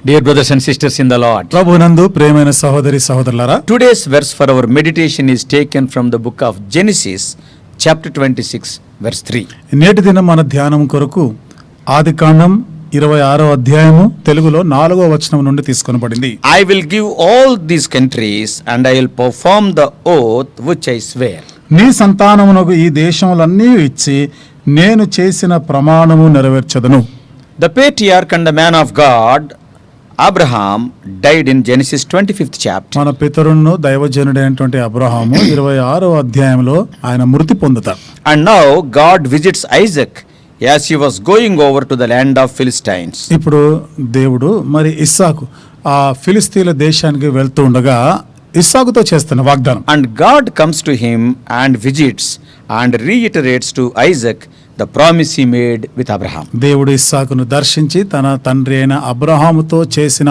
Dear brothers and sisters in the Lord, ప్రభునందు ప్రియమైన సహోదరి సహోదరులారా, today's verse for our meditation is taken from the book of Genesis, chapter 26, verse 3. నేటి దినం మన ధ్యానం కొరకు ఆదికాండం 26వ అధ్యాయము తెలుగులో 4వ వచనం నుండి తీసుకొనబడింది. I will give all these countries and I will perform the oath which I swear. నీ సంతానమునకు ఈ దేశములన్నీ ఇచ్చి నేను చేసిన ప్రమాణము నెరవేర్చదను. The patriarch and the man of God Abraham died in Genesis 25th chapter. మన పితరును దైవజనుడైనటువంటి అబ్రహాము 26వ అధ్యాయంలో ఆయన మృతి పొందుతాడు. And now God visits Isaac as he was going over to the land of Philistines. ఇప్పుడు దేవుడు మరి ఇస్సాకు ఆ ఫిలిస్తీన్ల దేశానికి వెళ్తూ ఉండగా ఇస్సాకుతో చేస్తున్న వాగ్దానం. And God comes to him and visits and reiterates to Isaac the promise he made with Abraham. దేవుడు ఇస్సాకును దర్శించి తన తండ్రి అయిన అబ్రహాముతో చేసిన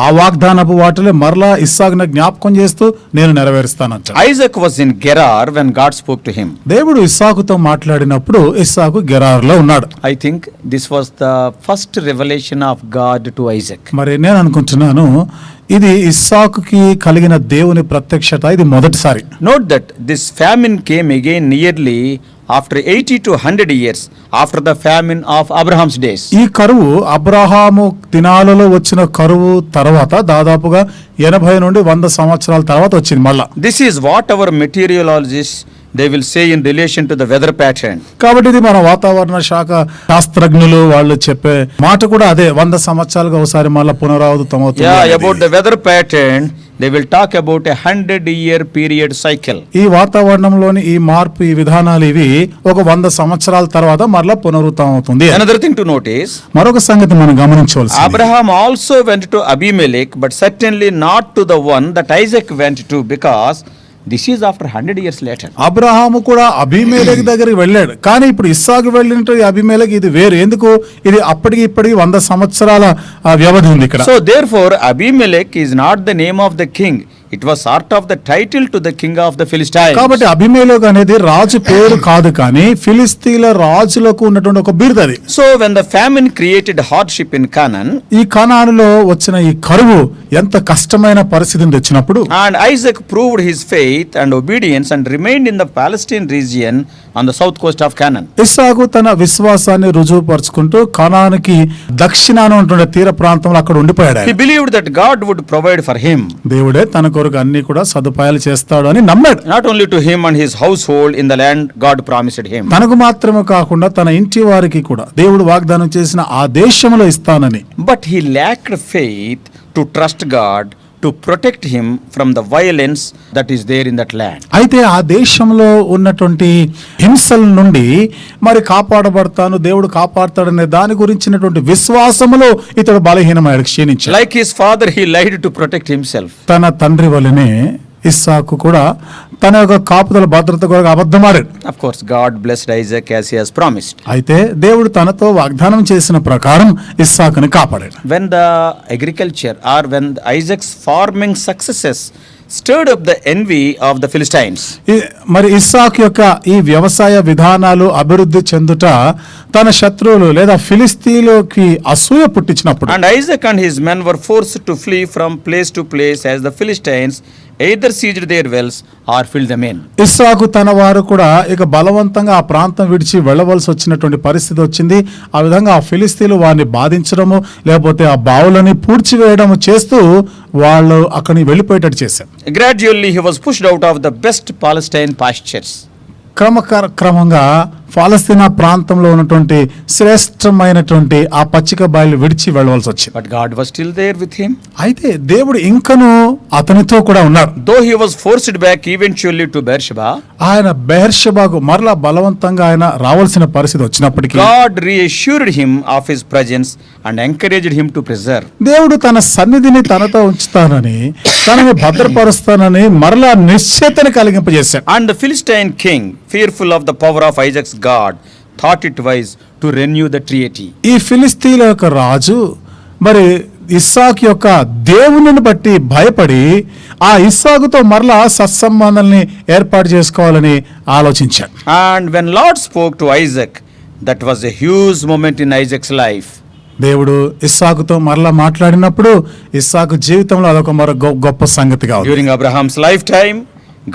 ఆ వాగ్దానపు వాటిలో మరలా ఇస్సాకును జ్ఞాపకం చేస్తూ నేను నెరవేరుస్తానంటాడు. Isaac was in Gerar when God spoke to him. దేవుడు ఇస్సాకుతో మాట్లాడినప్పుడు ఇస్సాకు గెరారులో ఉన్నాడు. I think this was the first revelation of God to Isaac. మరి నేను అనుకుంటున్నాను ఇది ఇస్సాకుకి కలిగిన దేవుని ప్రత్యక్షత ఇది మొదటిసారి. Note that this famine came again nearly after 80 to 100 years after the famine of Abraham's days. ఈ కరువు అబ్రహాము దినాలలో వచ్చిన కరువు తర్వాత దాదాపుగా 80 నుండి 100 సంవత్సరాల తర్వాత వచ్చింది మళ్ళా. This is what our meteorologists they will say in relation to the weather pattern. కాబట్టి ఇది మన వాతావరణ శాఖ శాస్త్రజ్ఞులు వాళ్ళు చెప్పే మాట కూడా అదే 100 సంవత్సరాలుగా ఒకసారి మళ్ళీ పునరావృతం అవుతుంది. Yeah, about the weather pattern they will talk about a 100-year period cycle. ఈ వాతావరణంలోని ఈ మార్పు ఈ విధానాలు ఇవి ఒక 100 సంవత్సరాల తర్వాత మరలా పునరుత్తం అవుతుంది. Another thing to notice, మరొక సంగతి మనం గమనించవలసింది. Abraham also went to Abimelech, but certainly not to the one that Isaac went to, because this is after 100 years later. Abraham కూడా అబీమెలెకు దగ్గరికి వెళ్ళాడు, కానీ ఇప్పుడు ఇస్సాకు వెళ్ళినట్టు అబీమెలెకు ఇది వేరు. ఎందుకు? ఇది అప్పటికి ఇప్పటికి 100 సంవత్సరాల వ్యవధి ఉంది ఇక్కడ. So therefore Abimelech is not the name of the king. It was sort of the title to the king of the Philistines. కాబట్టి అబీమెలెకు అనేది రాజు పేరు కాదు, కానీ ఫిలిస్తీన్ల రాజులకు ఉన్నటువంటి ఒక బిరుదు అది. So when the famine created hardship in Canaan, ఈ కనానులో వచ్చిన ఈ కరువు ఎంత కష్టమైన పరిస్థితిని తెచ్చినప్పుడు, and Isaac proved his faith and obedience and remained in the Palestine region on the south coast of Canaan. ఇస్సాకు తన విశ్వాసాన్ని రుజువుపరుచుకుంటూ కనానుకి దక్షిణాన ఉంటున్న తీర ప్రాంతంలో అక్కడ ఉండిపోయాడు. He believed that God would provide for him. దేవుడే తన కొరకు అన్ని కూడా సదుపాయాలు చేస్తాడు అని నమ్మాడు. Not only to him and his household in the land God promised him. తనకు మాత్రమే కాకుండా తన ఇంటి వారికి కూడా దేవుడు వాగ్దానం చేసిన ఆ దేశంలో ఇస్తానని. But he lacked faith to trust God to protect him from the violence that is there in that land. అయితే ఆ దేశంలో ఉన్నటువంటి హింసల నుండి మరి కాపాడబడతాను, దేవుడు కాపాడతాడనే దాని గురించినటువంటి విశ్వాసములో ఇతడు బలహీనమయ్యాడు, క్షీణించాడు. Like his father, he lied to protect himself. తన తండ్రి వలనే ఇస్సాకు కూడా తన యొక్క కాపుదల భద్రత కొరకు అబద్ధమాడాడు. Of course, God blessed Isaac as he has promised. అయితే దేవుడు తనతో వాగ్దానం చేసిన ప్రకారం ఇస్సాకుని కాపాడాడు. When the agriculture or when Isaac's farming successes stirred up the envy of the Philistines. మరి ఇస్సాకు యొక్క ఈ వ్యవసాయ విధానాలు అభివృద్ధి చెందుట తన శత్రువులు లేదా ఫిలిస్తీన్లకి అసూయ పుట్టించినప్పుడు, And Isaac and his men were forced to flee from place to place as the Philistines either sieged their wells or filled them in. ఇస్సాకు తన వారు కూడా ఇక బలవంతంగా ఆ ప్రాంతం విడిచి వెళ్ళవలసి వచ్చినటువంటి పరిస్థితి వచ్చింది. ఆ విధంగా ఆ ఫిలిస్తీన్లు వారిని బాధించడము లేకపోతే ఆ బావులని పూడ్చివేయడము చేస్తూ వాళ్ళు అక్కడికి వెళ్ళిపోయేటట్టు చేశారు. Gradually he was pushed out of the best Palestine pastures. క్రమంగా ఫలస్తీనా ప్రాంతంలో ఉన్నటువంటి శ్రేష్టమైనటువంటి ఆ పచ్చిక బయలు విడిచి వెళ్ళవలసి వచ్చింది. But God was still there with him. అయితే దేవుడు ఇంకను అతనితో కూడా ఉన్నాడు. Though he was forced back eventually to Beersheba, ఆయన బెర్షెబాకు మరలా బలవంతంగా ఆయన రావాల్సిన పరిస్థితి వచ్చినప్పటికీ God reassured him of his presence and encouraged him to preserve. దేవుడు తన సన్నిధిని తనతో ఉంచుతానని, తనని భద్రపరుస్తానని మరలా నిశ్చయతను కలిగింపజేశాడు. And the Philistine king, fearful of the power of Isaac's God, thought it wise to renew the treaty. ఈ ఫిలిస్తీన్ల యొక్క రాజు మరి ఇస్సాకు యొక్క దేవునిని బట్టి భయపడి ఆ ఇస్సాకుతో మరలా సత్సంబంధాలని ఏర్పాటు చేసుకోవాలని ఆలోచించాడు. And when Lord spoke to Isaac, that was a huge moment in Isaac's life. దేవుడు ఇస్సాకుతో మరలా మాట్లాడినప్పుడు ఇస్సాకు జీవితంలో అదొక మరో గొప్ప సంగతిగా ఉంది. During Abraham's lifetime,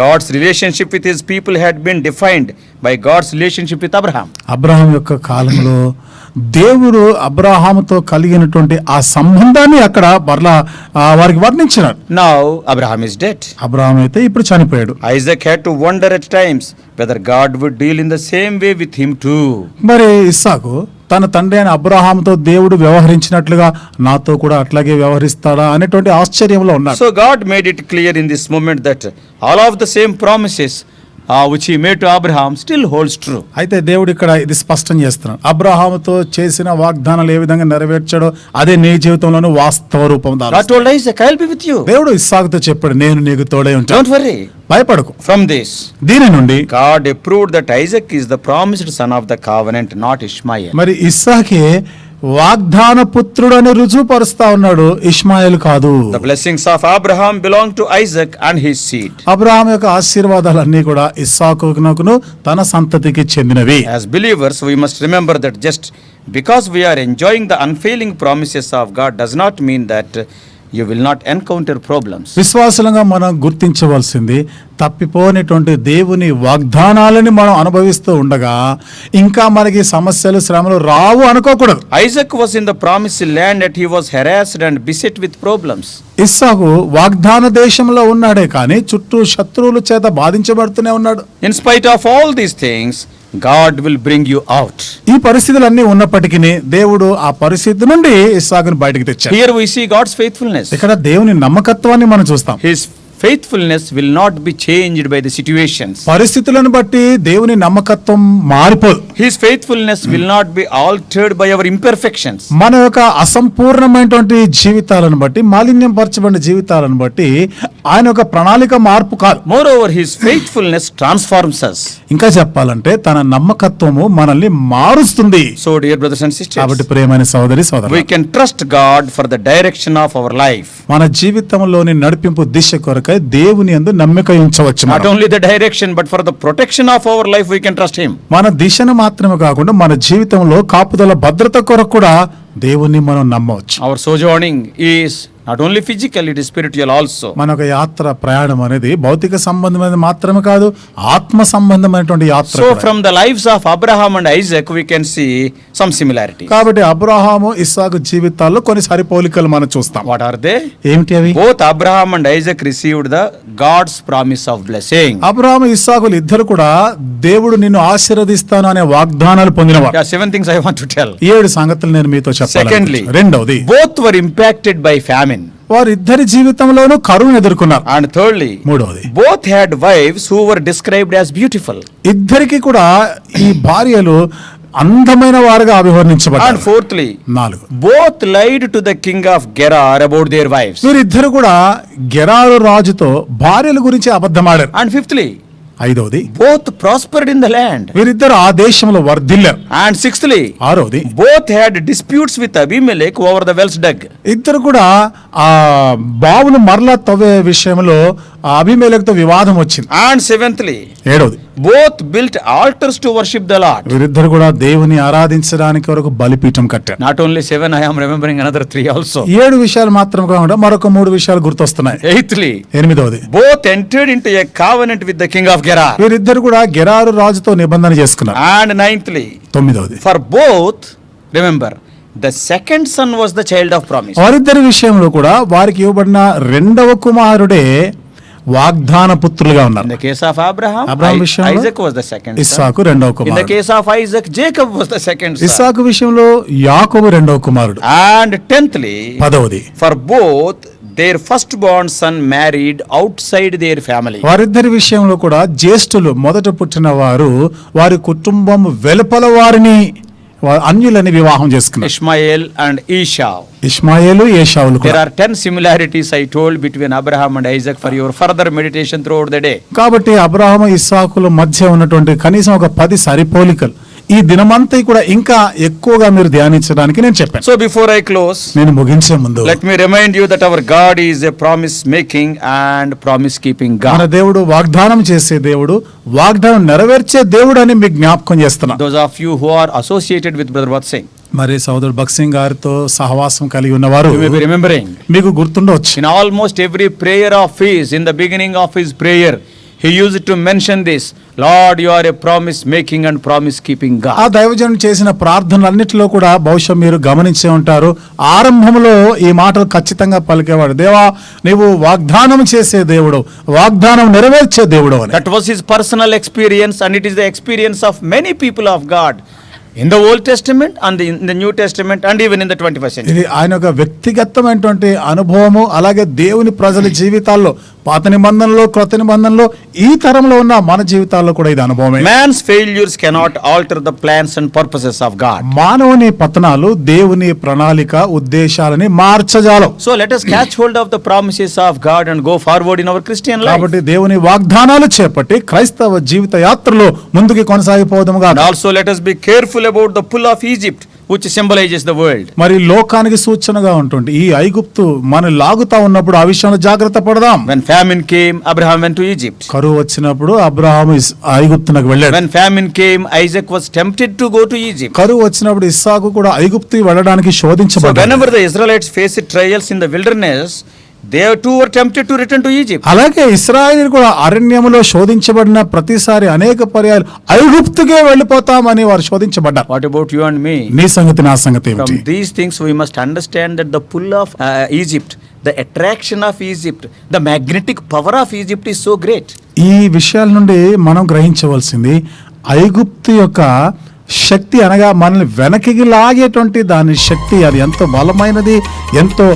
God's relationship with his people had been defined by God's relationship with Abraham. Abraham యొక్క కాలంలో దేవుడు అబ్రహాముతో కలిగినటువంటి ఆ సంబంధాన్ని అక్కడ మరలా వారికి వర్ణించినారు. Now Abraham is dead. Abraham అయితే ఇప్పుడు చనిపోయాడు. Isaac had to wonder at times whether God would deal in the same way with him too. మరి ఇస్సాకు తన తండ్రి అయిన అబ్రహాముతో దేవుడు వ్యవహరించినట్లుగా నాతో కూడా అట్లాగే వ్యవహరిస్తాడా అనేటువంటి ఆశ్చర్యంలో ఉన్నాడు. So God made it clear in this moment that all of the same promises which he made to Abraham still holds true. అయితే దేవుడు ఇక్కడ ఇది స్పష్టం చేస్తున్నాడు. అబ్రహాముతో చేసిన వాగ్దానాలు ఏ విధంగా నెరవేర్చాడో అదే నీ జీవితంలోనూ వాస్తవ రూపం God దాల్చింది. told Isaac, I'll be with you. దేవుడు ఇస్సాకుతో చెప్పాడు, నేను నీకు తోడై ఉంటాను, Don't worry. భయపడకు. From this, దీని నుండి God approved that Isaac is the promised son of the covenant, not Ishmael. మరి ఇస్సాకే వాగ్దాన పుత్రుడు అని రుజువుపరుస్తా ఉన్నాడు, ఇష్మాయేలు కాదు. The blessings of Abraham belong to Isaac and his seed. Abraham యొక్క ఆశీర్వాదాలన్నీ కూడా ఇస్సాకునకును తన సంతతికి చెందినవి. As believers, we must remember that just because we are enjoying the unfailing promises of God does not mean that you will not encounter problems. విశ్వాసులంగా మనం గుర్తించవలసింది, తప్పిపోయినటువంటి దేవుని వాగ్దానాలని మనం అనుభవిస్తూ ఉండగా ఇంకా మనకి సమస్యలు శ్రమలు రావు అనుకోకూడదు. Isaac was in the promised land and he was harassed and beset with problems. ఇస్సాకు వాగ్దాన దేశంలో ఉన్నాడే కానీ చుట్టూ శత్రువుల చేత బాధించబడుతూనే ఉన్నాడు. In spite of all these things, God will bring you out. ఈ పరిస్థితులన్నీ ఉన్నప్పటికీ దేవుడు ఆ పరిస్థితి నుండి ఇస్సాకును బయటకు తెచ్చాడు. Here we see God's faithfulness. ఇక్కడ దేవుని నమ్మకత్వాన్ని మనం చూస్తాం. His faithfulness will not be changed by the situations. పరిస్థితులను బట్టి దేవుని నమ్మకత్వం మారిపోదు. His faithfulness will not be altered by our imperfections. మన యొక్క అసంపూర్ణమైనటువంటి జీవితాలను బట్టి, మాలిన్యం పరచబడిన జీవితాలను బట్టి ఆయన యొక్క ప్రణాళిక మార్పు కాదు. Moreover, his faithfulness transforms us. ఇంకా చెప్పాలంటే తన నమ్మకత్వము మనల్ని మారుస్తుంది. So, dear brothers and sisters, కాబట్టి ప్రియమైన సోదరి సోదరులు, we can trust God for the direction of our life. మన జీవితంలోని నడిపింపు దిశ కొరకై దేవుని యందు నమ్మిక ఉంచవచ్చు. Not only the direction, but for the protection of our life, we can trust him. మన దిశను మాత్రమే కాకుండా మన జీవితంలో కాపుదల భద్రత కొరకు కూడా దేవుని మనం నమ్మవచ్చు. Our sojourning is not only physical, it is spiritual also. మన ఒక యాత్ర ప్రయాణం అనేది భౌతిక సంబంధమైనది మాత్రమే కాదు, ఆత్మ సంబంధమైనటువంటి యాత్ర So, కూడా. from the lives of Abraham and Isaac, we can see some similarities. కాబట్టి అబ్రహాము ఇస్సాకు జీవితాల్లో కొన్ని సరిపోలికలు మనం చూస్తాం. What are they? ఏమిటి అవి? Both Abraham and Isaac received the God's promise of blessing. Abraham ఇస్సాకులు ఇద్దరు కూడా దేవుడు నిన్ను ఆశీర్వదిస్తాను అనే వాగ్దానాలు పొందినవారు. Yeah, 7 things I want to tell. 7 సంగతులు నేను మీతో చెప్పాలి. Secondly, రెండవది, both were impacted by famine. వారిద్దరి జీవితంలోనూ కరువును ఎదుర్కొన్నారు. And thirdly, మూడవది, both had wives who were described as beautiful. ఇద్దరికి కూడా ఈ భార్యలు అందమైన వారుగా And అభివర్ణించబడ్డారు. fourthly, 4, both lied to the king of Gerar about their wives. వీరిద్దరు కూడా గెరారు రాజుతో భార్యల గురించి అబద్ధమాడారు. And fifthly, 5వది, both prospered in the land. వీరిద్దరు ఆ దేశంలో వర్ధిల్లారు. And sixthly, 6వది, both had disputes with Abimelech over the wells dug. ఇద్దరు కూడా ఆ బావును మరలా తవ్వే విషయంలో అబీమెలెకుతో వివాదం వచ్చింది. And seventhly, 7వది, both built altars to worship the Lord. వీరిద్దరు కూడా దేవుని ఆరాధించడానికి వరకు బలిపీఠం కట్టారు. Not only 7, I am remembering another 3 also. 7 విషయాలు మాత్రం కాకుండా మరొక 3 విషయాలు గుర్తొస్తున్నాయి. Eighthly, 8వది, both entered into a covenant with the king of Gerar. వీరిద్దరు కూడా గెరారు రాజుతో నిబంధన చేసుకున్నారు. And ninthly, 9వది, for both, remember, the second son was the child of promise. వారిద్దరి విషయంలో కూడా వారికి ఇవ్వబడిన రెండవ కుమారుడే వాగ్దాన పుత్రులుగా In ఉన్నారు. the case of Abraham, Abraham విషయంలో Isaac was the second son. ఇస్సాకు రెండవ In the కుమారుడు. case of Isaac, Jacob was the second son. ఇస్సాకు విషయంలో యాకోబు రెండవ కుమారుడు. And tenthly, 10వది, for both, their firstborn son married outside their family. వారిద్దరి విషయంలో కూడా జ్యేష్ఠులు మొదట పుట్టిన వారు వారి కుటుంబం వెలుపల వారిని అన్యులని వివాహం చేసుకున్నారు. Ishmael and Esau. Ishmael ఏశావులు There కూడా. are 10 similarities I told between Abraham and Isaac for your further meditation throughout the day. కాబట్టి అబ్రహాము ఇస్సాకుల మధ్య ఉన్నటువంటి కనీసం ఒక 10 సరిపోలికలు ఈ దినమంతా కూడా ఇంకా ఎక్కువగా మీరు ధ్యానించడానికి నేను చెప్పాను. So before I close, నేను ముగించే ముందు let me remind you that our God is a promise making and promise keeping మన God. దేవుడు వాగ్దానం చేసే దేవుడు, వాగ్దానం నెరవేర్చే దేవుడు అని మీకు జ్ఞాపకం చేస్తున్నా. Those of you who are associated with Brother Vatsing, మరి సోదరుడు భగత్ సింగ్ గారితో సహవాసం కలిగి ఉన్నవారు You may be remembering. మీకు గుర్తుండవచ్చు. In almost every prayer of his, in the beginning of his prayer, he used to mention this, Lord, you are a promise making and promise keeping ఆ God. దైవజనుడు చేసిన ప్రార్థనలన్నిటిలో కూడా బహుశా మీరు గమనించే ఉంటారు, ఆరంభంలో ఈ మాటలు ఖచ్చితంగా పలికేవాడు, దేవా నీవు వాగ్దానం చేసే దేవుడు, వాగ్దానం నెరవేర్చే దేవుడు అని. That was his personal experience, and it is the experience of many people of God in the Old Testament and in the New Testament and even in the 21st century. ఇది ఆయన ఒక వ్యక్తిగతమైనటువంటి అనుభవము, అలాగే దేవుని ప్రజల జీవితాల్లో పాత నిబంధనలో క్రొత్త నిబంధనలో ఈ తరంలో ఉన్న మన జీవితాల్లో కూడా ఇది అనుభవమే. Man's failures cannot alter the plans and purposes of God. మానవుని పతనాలు దేవుని ప్రణాళిక ఉద్దేశాలని మార్చజాలం. So let us catch hold of the promises of God and go forward in our Christian life. కాబట్టి దేవుని వాగ్దానాలు చేపట్టి క్రైస్తవ జీవిత యాత్రలో ముందుకు కొనసాగిపోదాముగా. And also let us be careful about the pull of Egypt, which symbolizes the world. మరి లోకానికి సూచనగా ఉంటుంది ఈ ఐగుప్తు మన లాగుతా ఉన్నప్పుడు ఆ విషయంలో జాగ్రత్త పడదాం. When famine came, Abraham went to Egypt. కరువు వచ్చినప్పుడు అబ్రహాము ఐగుప్తునకు వెళ్ళాడు. When famine came, Isaac was tempted to go to Egypt. కరువు వచ్చినప్పుడు ఇస్సాకు కూడా ఐగుప్తు వెళ్ళడానికి So శోధించబడ్డాడు. whenever the Israelites faced trials in the wilderness, they too were tempted to return to Egypt. అలాగే ఇశ్రాయేలీయులు కూడా అరణ్యములో శోధించబడిన ప్రతిసారి అనేక పర్యాలు ఐగుప్తుకే వెళ్ళిపోతామని వారు శోధించబడ్డారు. What about you and me? నీ సంగతి నా సంగతి From ఏమిటి? these things we must understand that the pull of Egypt, the attraction of Egypt, the magnetic power of Egypt is so great. ఈ విషయాల నుండి మనం గ్రహించవలసింది ఐగుప్తు యొక్క శక్తి అనగా మనల్ని వెనక్కి లాగేటువంటి దాని శక్తి అది ఎంతో బలమైనది, ఎంతో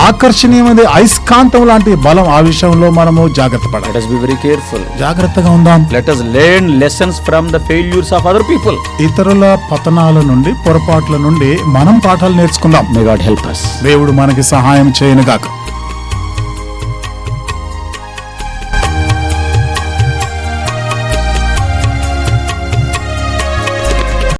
ఆకర్షణీయమైనది, అయస్కాంతం లాంటి బలం. ఆ విషయంలో మనము జాగ్రత్త Let పడాలి, us be very careful. జాగ్రత్తగా ఉందాం. Let us learn lessons from the failures of other people. ఇతరుల పతనాల నుండి పొరపాట్ల నుండి మనం పాఠాలు నేర్చుకుందాం. May God help us. దేవుడు మనకి సహాయం చేయనుగాక.